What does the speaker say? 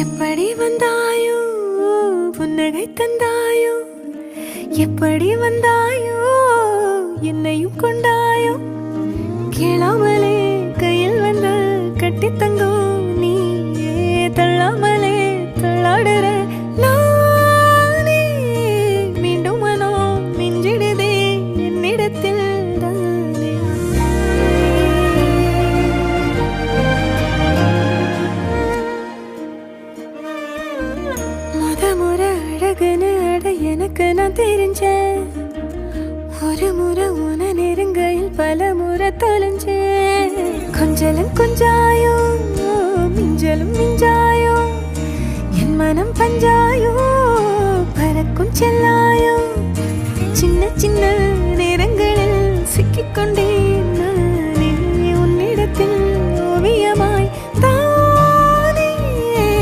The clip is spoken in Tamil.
எப்படி வந்தாயோ புன்னகை தந்தாயோ எப்படி வந்தாயோ என்னையும் கொண்டாயோ கேளாமலே கையில் வந்து கட்டி தங்கோ நீயே தள்ளாமலே தள்ளாடுற நானே மீண்டும் மனோ மிஞ்சிடுதே என்னிடத்தில் தானே முறை அழகுன்னு அட எனக்கு நான் தெரிஞ்சேன் ஒரு முறை உன நெருங்கையில் பல முறை தொலைஞ்சேன் கொஞ்சலும் கொஞ்சாயோ மிஞ்சலும் மிஞ்சாயோ என் மனம் பஞ்சாயோ பறக்கும் செல்லாயோ சின்ன சின்ன நேரங்களில் சிக்கிக்கொண்டே